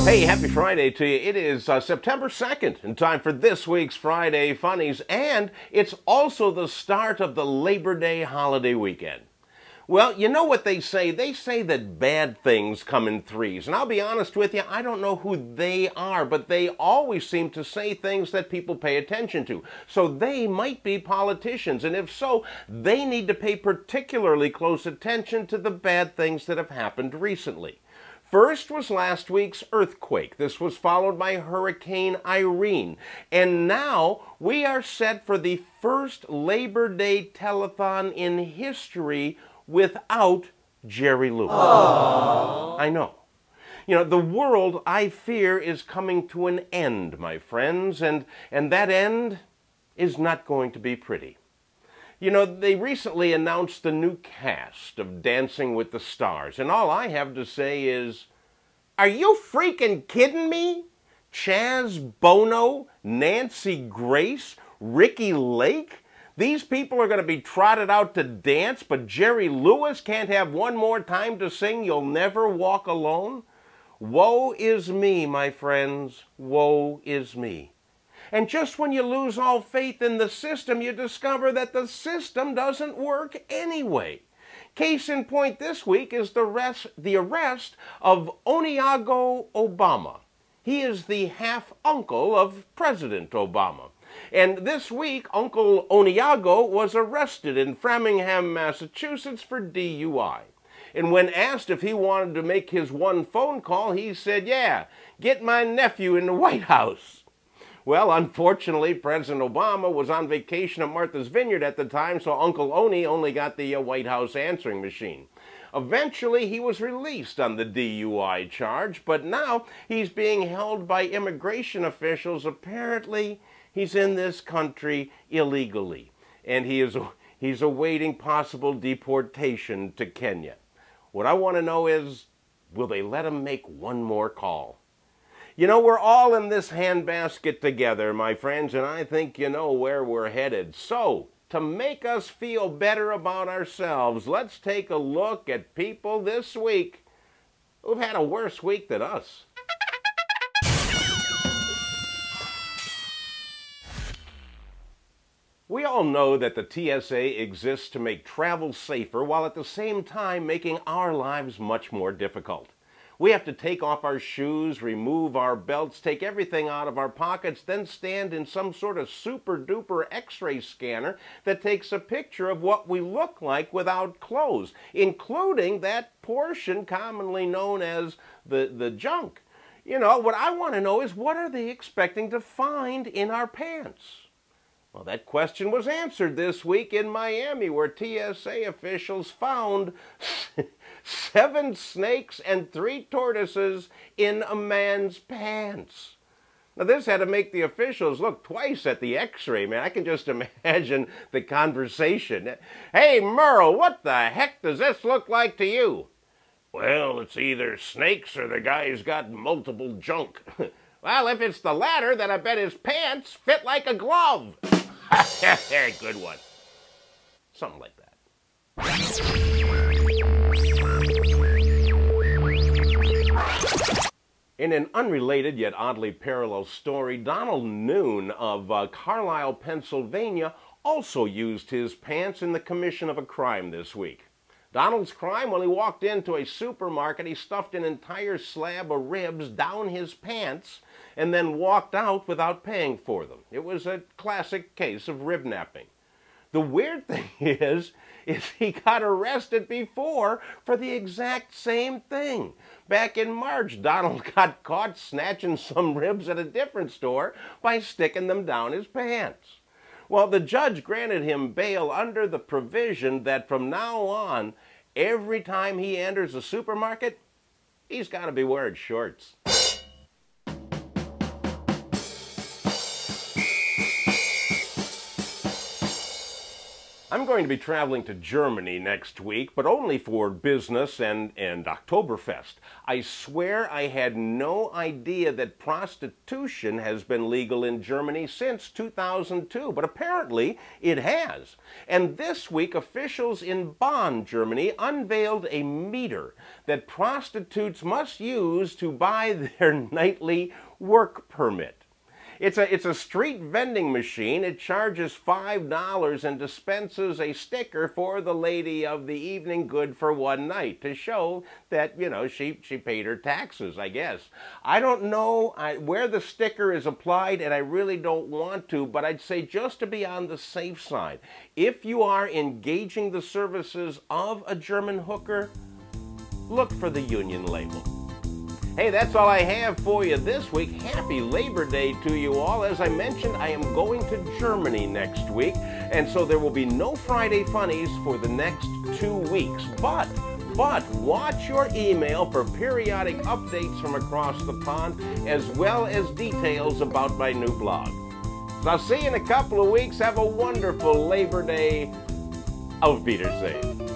Hey, happy Friday to you. It is September 2nd, and time for this week's Friday Funnies, and it's also the start of the Labor Day holiday weekend. Well, you know what they say? They say that bad things come in threes, and I'll be honest with you, I don't know who they are, but they always seem to say things that people pay attention to. So they might be politicians, and if so, they need to pay particularly close attention to the bad things that have happened recently. First was last week's earthquake. This was followed by Hurricane Irene. And now we are set for the first Labor Day telethon in history without Jerry Lewis. Aww. I know. You know, the world, I fear, is coming to an end, my friends, and that end is not going to be pretty. You know, they recently announced the new cast of Dancing with the Stars, and all I have to say is, are you freaking kidding me? Chaz Bono, Nancy Grace, Ricky Lake? These people are going to be trotted out to dance, but Jerry Lewis can't have one more time to sing You'll Never Walk Alone? Woe is me, my friends. Woe is me. And just when you lose all faith in the system, you discover that the system doesn't work anyway. Case in point this week is the arrest of Oniago Obama. He is the half-uncle of President Obama. And this week, Uncle Oniago was arrested in Framingham, Massachusetts for DUI. And when asked if he wanted to make his one phone call, he said, yeah, get my nephew in the White House. Well, unfortunately, President Obama was on vacation at Martha's Vineyard at the time, so Uncle Oni only got the White House answering machine. Eventually, he was released on the DUI charge, but now he's being held by immigration officials. Apparently, he's in this country illegally, and he's awaiting possible deportation to Kenya. What I want to know is, will they let him make one more call? You know, we're all in this handbasket together, my friends, and I think you know where we're headed. So, to make us feel better about ourselves, let's take a look at people this week who've had a worse week than us. We all know that the TSA exists to make travel safer while at the same time making our lives much more difficult. We have to take off our shoes, remove our belts, take everything out of our pockets, then stand in some sort of super-duper X-ray scanner that takes a picture of what we look like without clothes, including that portion commonly known as the junk. You know, what I want to know is, what are they expecting to find in our pants? Well, that question was answered this week in Miami, where TSA officials found 7 snakes and 3 tortoises in a man's pants. Now, this had to make the officials look twice at the X-ray, man. I can just imagine the conversation. Hey, Merle, what the heck does this look like to you? Well, it's either snakes or the guy's got multiple junk. Well, if it's the latter, then I bet his pants fit like a glove. Good one. Something like that. In an unrelated yet oddly parallel story, Donald Noon of Carlisle, Pennsylvania, also used his pants in the commission of a crime this week. Donald's crime, when he walked into a supermarket, he stuffed an entire slab of ribs down his pants and then walked out without paying for them. It was a classic case of rib napping. The weird thing is he got arrested before for the exact same thing. Back in March, Donald got caught snatching some ribs at a different store by sticking them down his pants. Well, the judge granted him bail under the provision that from now on, every time he enters a supermarket, he's got to be wearing shorts. I'm going to be traveling to Germany next week, but only for business and Oktoberfest. I swear I had no idea that prostitution has been legal in Germany since 2002, but apparently it has. And this week, officials in Bonn, Germany, unveiled a meter that prostitutes must use to buy their nightly work permit. It's a street vending machine. It charges $5 and dispenses a sticker for the lady of the evening, good for one night, to show that, you know, she paid her taxes, I guess. I don't know where the sticker is applied, and I really don't want to, but I'd say just to be on the safe side, if you are engaging the services of a German hooker, look for the union label. Hey, that's all I have for you this week. Happy Labor Day to you all. As I mentioned, I am going to Germany next week, and so there will be no Friday Funnies for the next 2 weeks. But watch your email for periodic updates from across the pond, as well as details about my new blog. So I'll see you in a couple of weeks. Have a wonderful Labor Day. Auf Wiedersehen.